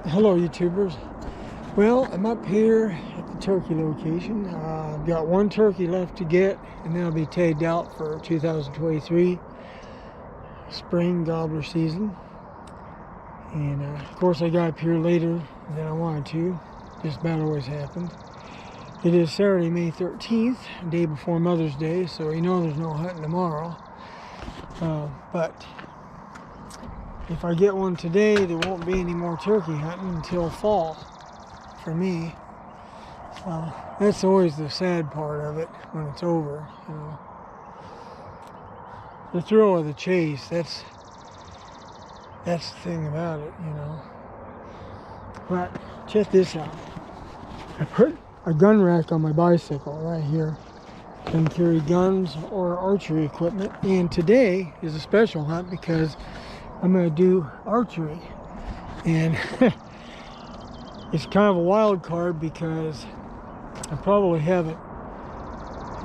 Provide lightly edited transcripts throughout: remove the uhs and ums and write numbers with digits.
Hello YouTubers. Well, I'm up here at the turkey location. I've got one turkey left to get, and then I'll be tagged out for 2023 spring gobbler season. And of course I got up here later than I wanted to. Just about always happens. It is Saturday, May 13th, day before Mother's Day, so you know there's no hunting tomorrow. But if I get one today, there won't be any more turkey hunting until fall for me. So that's always the sad part of it when it's over, you know. The thrill of the chase, that's the thing about it, you know. But check this out. I put a gun rack on my bicycle right here. Can carry guns or archery equipment. And today is a special hunt because I'm going to do archery. And it's kind of a wild card because I probably haven't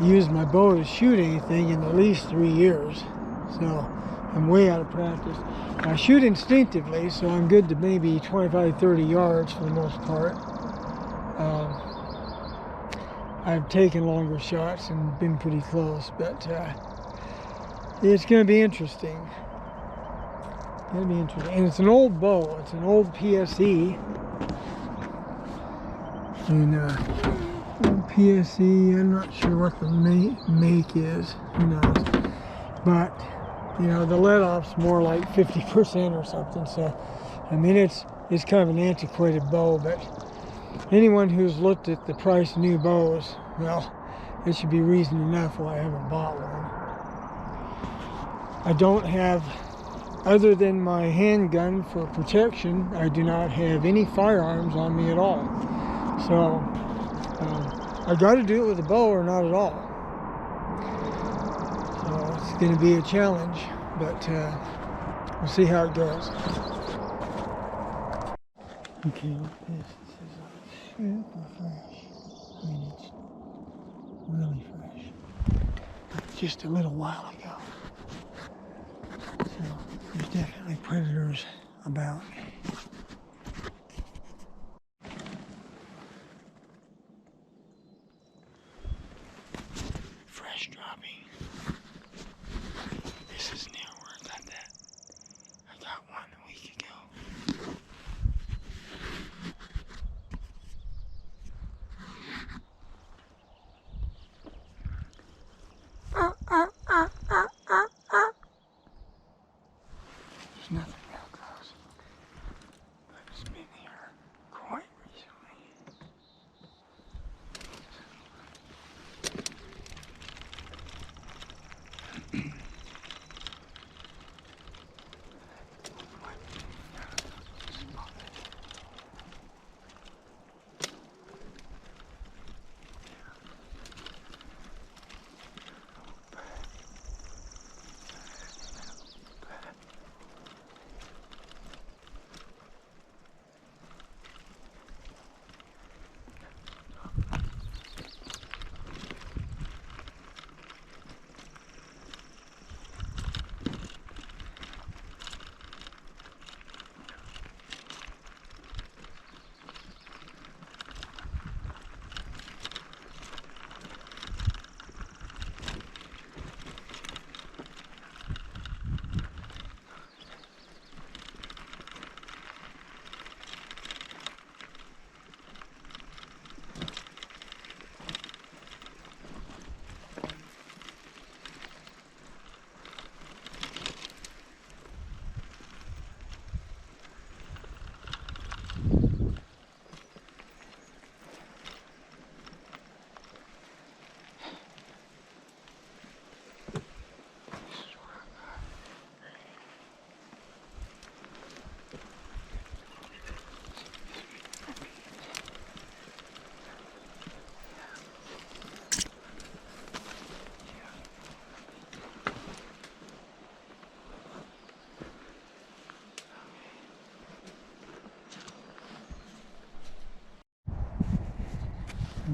used my bow to shoot anything in at least 3 years. So I'm way out of practice. I shoot instinctively, so I'm good to maybe 25, 30 yards for the most part. I've taken longer shots and been pretty close, but it's going to be interesting. And it's an old bow. It's an old PSE. And old PSE, I'm not sure what the make is. Who knows? But, you know, the let-off's more like 50% or something. So, I mean, it's kind of an antiquated bow, but anyone who's looked at the price of new bows, well, it should be reason enough why I haven't bought one. I don't have, other than my handgun for protection, I do not have any firearms on me at all. So I got to do it with a bow or not at all. So it's going to be a challenge, but we'll see how it goes. Okay, this is super fresh. I mean, it's really fresh. Just a little while ago. So there's definitely predators about. Fresh dropping. This is near where I got that. I got one a week ago. There's nothing real close, but it's been here quite recently.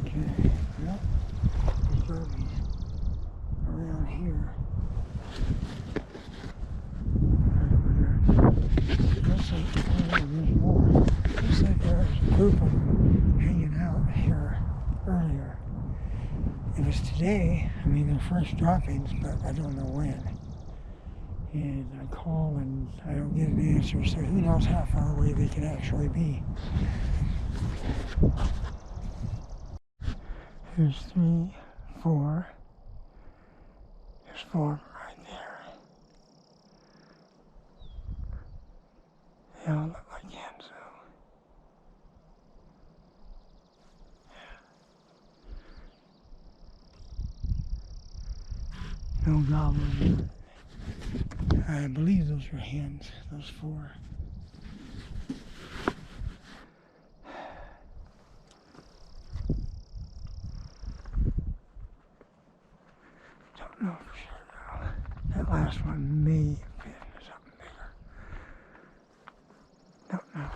Okay, well, there's probably around here. Right over there. Looks like, oh, there's more. There's group of them hanging out here earlier. It was today. I mean, they're fresh droppings, but I don't know when. And I call and I don't get an answer, so who knows how far away they could actually be. Here's 3, 4. There's 4 of them right there. They all look like hens, though. No gobblers. I believe those were hens, those 4. Don't know for sure though. That last one may have been something bigger. Don't know.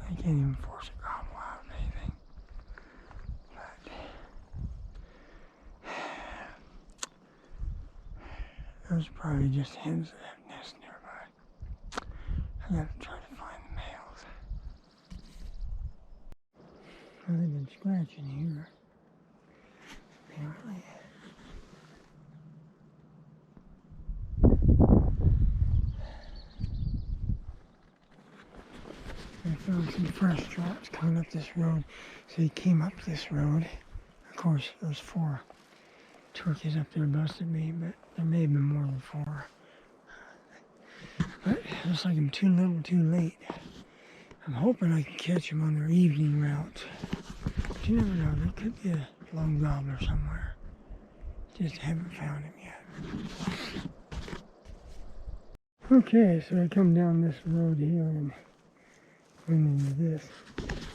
I can't even force a gobble out of anything. Those are probably just hens that have nests nearby. I gotta try to find the males. Well, they've been scratching here, apparently. I found some fresh drops coming up this road. So he came up this road. Of course, those 4 turkeys up there busted me, but there may have been more than 4. But it looks like I'm too little too late. I'm hoping I can catch them on their evening route. But you never know, there could be a lone gobbler somewhere. Just haven't found him yet. Okay, so I come down this road here and went into this.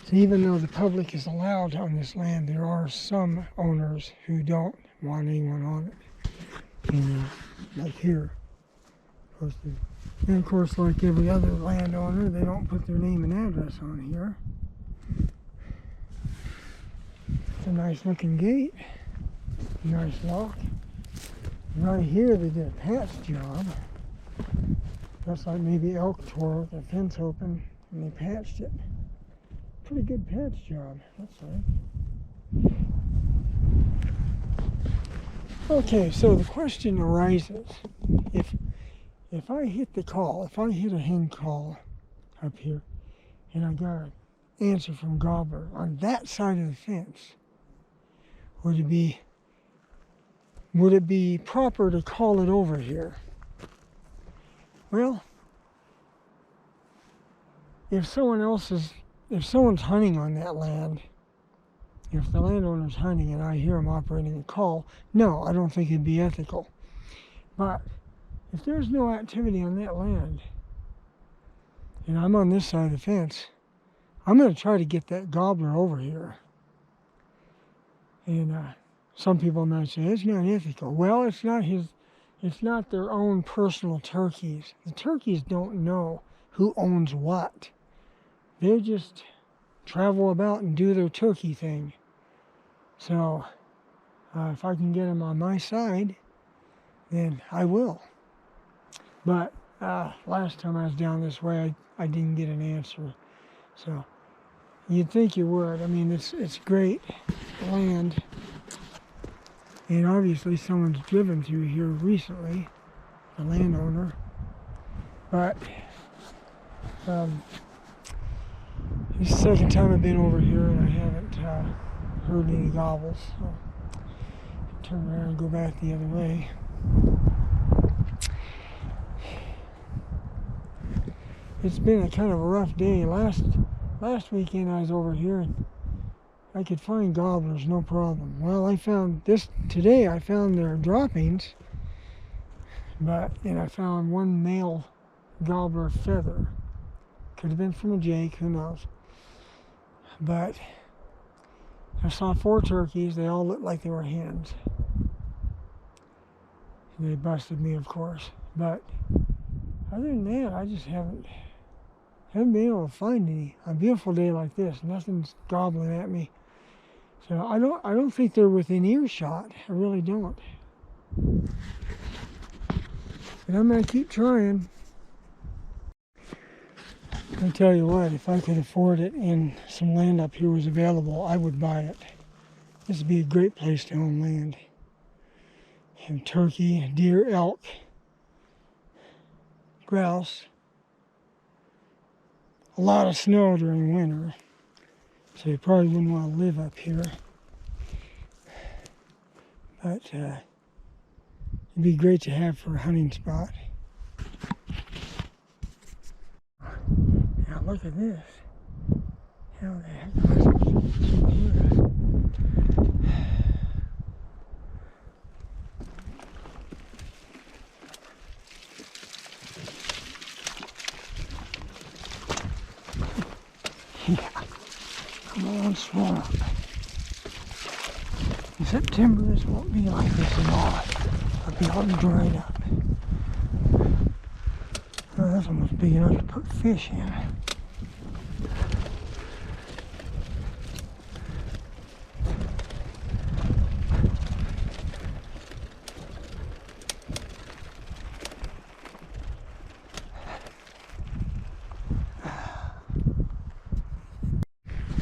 So even though the public is allowed on this land, there are some owners who don't want anyone on it. And like here, posted. And of course, like every other landowner, they don't put their name and address on here. It's a nice looking gate, nice lock. Right here, they did a patch job. Looks like maybe elk tore the fence open and they patched it. Pretty good patch job, looks like. Okay, so the question arises, if I hit the call, if I hit a hen call up here, and I got an answer from gobbler on that side of the fence, would it be proper to call it over here? Well, if someone's hunting on that land, if the landowner's hunting and I hear him operating a call, no, I don't think it'd be ethical. But if there's no activity on that land, and I'm on this side of the fence, I'm going to try to get that gobbler over here. And some people might say, it's not ethical. Well, it's not their own personal turkeys. The turkeys don't know who owns what. They just travel about and do their turkey thing. So if I can get them on my side, then I will. But last time I was down this way, I didn't get an answer. So you'd think you would. I mean, it's great land. And obviously someone's driven through here recently, the landowner. But this is the second time I've been over here and I haven't heard any gobbles. So turn around and go back the other way. It's been a kind of a rough day. Last weekend I was over here and I could find gobblers, no problem. Well, today I found their droppings, and I found one male gobbler feather. Could have been from a jake, who knows. But I saw 4 turkeys, they all looked like they were hens. They busted me, of course. But other than that, I just haven't been able to find any. On a beautiful day like this, nothing's gobbling at me. So I don't think they're within earshot. I really don't. But I'm going to keep trying. I'll tell you what, if I could afford it and some land up here was available, I would buy it. This would be a great place to own land. And turkey, deer, elk, grouse. A lot of snow during winter, so you probably wouldn't want to live up here. But it'd be great to have for a hunting spot. Now look at this. How the heck am I supposed to get through here? Yeah, come on, swamp. In September, this won't be like this at all. It'll be all dried up. Oh, that's almost big enough to put fish in.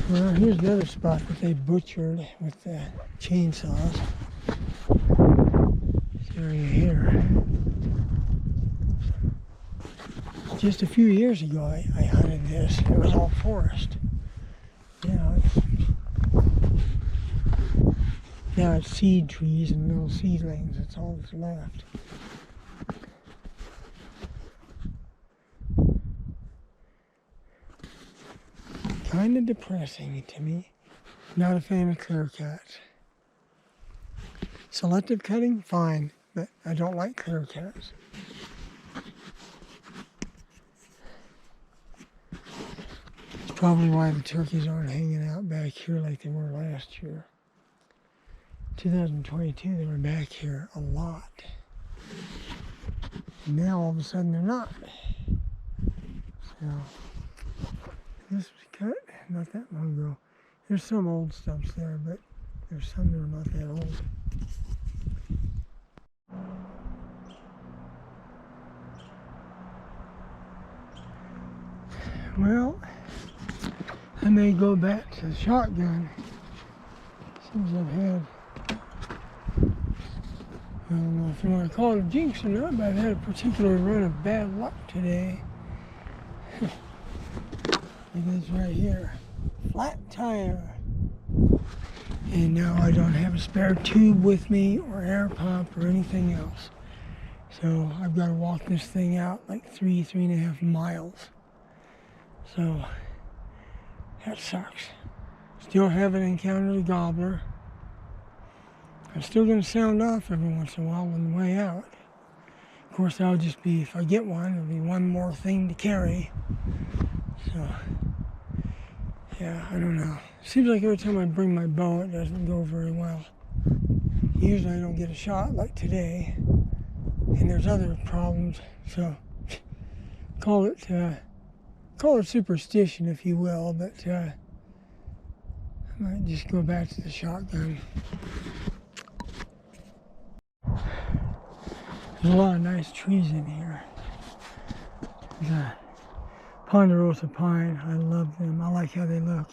Well, here's the other spot that they butchered with the chainsaws. This area here. Just a few years ago, I hunted this. It was all forest. Now it's seed trees and little seedlings. That's all that's left. Kind of depressing to me. Not a fan of clear cuts. Selective cutting, fine, but I don't like clear cuts. It's probably why the turkeys aren't hanging out back here like they were last year. 2022, they were back here a lot. And now all of a sudden they're not. So this was cut not that long ago. There's some old stumps there, but there's some that are not that old. Well, I may go back to the shotgun. Seems I've had, I don't know if you want to call it a jinx or not, but I've had a particular run of bad luck today. It is right here. Flat tire. And now I don't have a spare tube with me or air pump or anything else. So I've got to walk this thing out like 3.5 miles. So that sucks. Still haven't encountered a gobbler. I'm still going to sound off every once in a while on the way out. Of course, that'll just be, if I get one, it'll be one more thing to carry. So, yeah, I don't know. Seems like every time I bring my bow, it doesn't go very well. Usually I don't get a shot like today. And there's other problems. So, call it superstition, if you will, but I might just go back to the shotgun. There's a lot of nice trees in here. There's a ponderosa pine. I love them. I like how they look.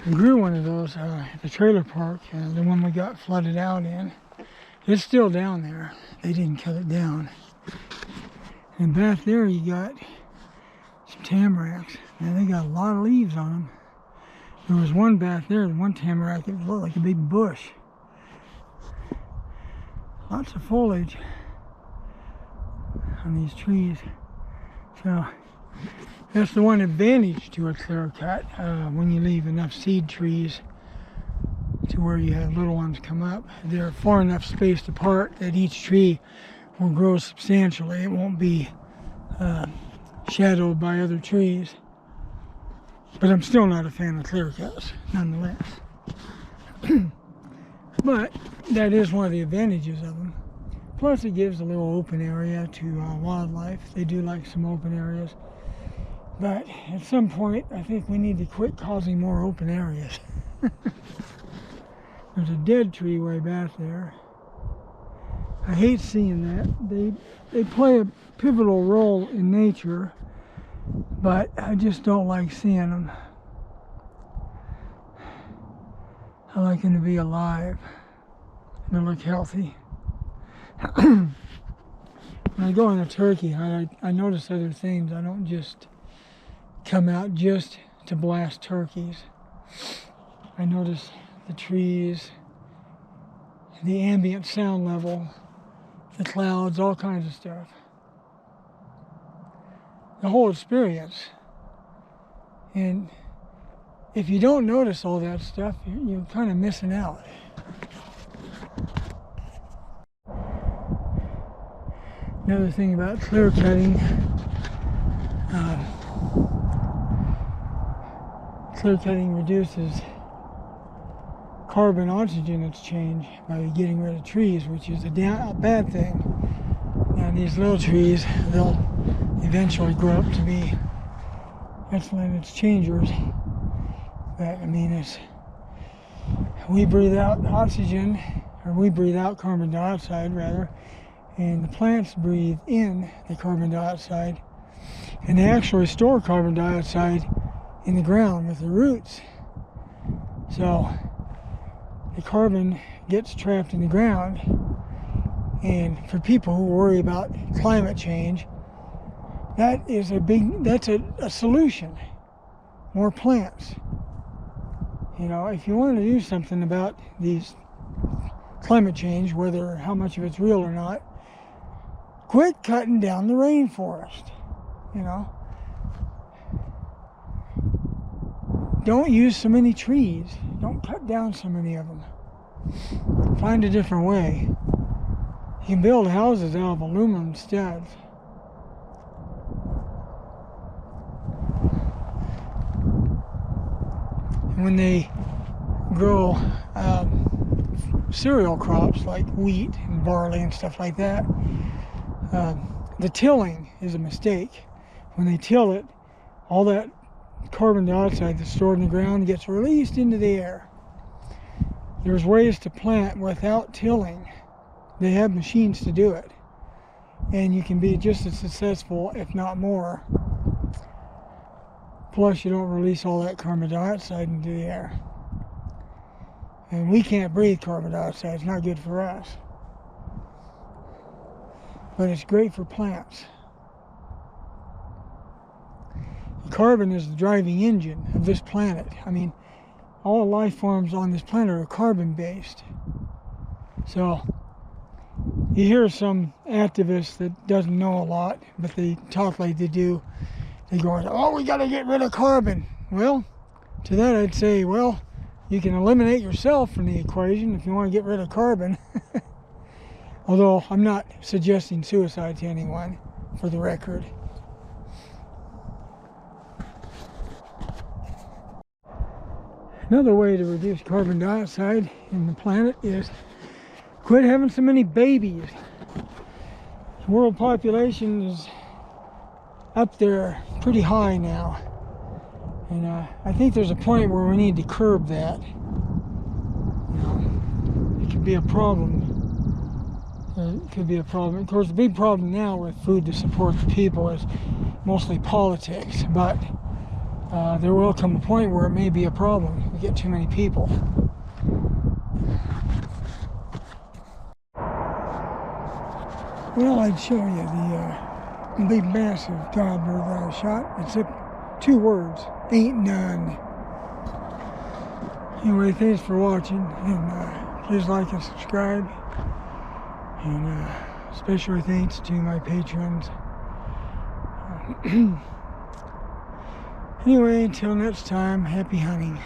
I grew one of those at the trailer park, the one we got flooded out in. It's still down there. They didn't cut it down. And back there you got some tamaracks. Now they got a lot of leaves on them. There was one back there, one tamarack, it looked like a big bush. Lots of foliage on these trees. So that's the one advantage to a clear cut, when you leave enough seed trees to where you have little ones come up. They're far enough spaced apart that each tree will grow substantially. It won't be shadowed by other trees. But I'm still not a fan of clear cuts, nonetheless. But that is one of the advantages of them. Plus it gives a little open area to wildlife. They do like some open areas. But at some point, I think we need to quit causing more open areas. There's a dead tree way back there. I hate seeing that. They play a pivotal role in nature, but I just don't like seeing them. I like them to be alive and to look healthy. When I go on a turkey hunt, I notice other things. I don't just come out just to blast turkeys. I notice the trees, the ambient sound level, the clouds, all kinds of stuff. The whole experience. And if you don't notice all that stuff, you're kind of missing out. Another thing about clear cutting, clear cutting reduces carbon oxygen exchange by getting rid of trees, which is a bad thing. And these little trees, they'll eventually grow up to be excellent exchangers. But I mean, we breathe out oxygen, or we breathe out carbon dioxide rather, and the plants breathe in the carbon dioxide, and they actually store carbon dioxide in the ground with the roots. So the carbon gets trapped in the ground, and for people who worry about climate change, that's a solution. More plants. You know, if you want to do something about these climate change, whether how much of it's real or not, quit cutting down the rainforest. You know, don't use so many trees. Don't cut down so many of them. Find a different way. You can build houses out of aluminum studs. And when they grow cereal crops like wheat and barley and stuff like that, the tilling is a mistake. When they till it, all that carbon dioxide that's stored in the ground gets released into the air. There's ways to plant without tilling. They have machines to do it. And you can be just as successful, if not more. Plus, you don't release all that carbon dioxide into the air. And we can't breathe carbon dioxide. It's not good for us. But it's great for plants. Carbon is the driving engine of this planet. I mean, all life forms on this planet are carbon-based. So, you hear some activist that doesn't know a lot, but they talk like they do. They go, oh, we got to get rid of carbon. Well, to that I'd say, well, you can eliminate yourself from the equation if you want to get rid of carbon. Although, I'm not suggesting suicide to anyone, for the record. Another way to reduce carbon dioxide in the planet is quit having so many babies. The world population is up there pretty high now. And I think there's a point where we need to curb that. You know, it could be a problem. It could be a problem. Of course, the big problem now with food to support the people is mostly politics. But there will come a point where it may be a problem. We get too many people. Well, I'd show you the big massive godbird that I shot. It's 2 words, ain't none. Anyway, thanks for watching, and please like and subscribe. And special thanks to my patrons. Anyway, until next time, happy hunting.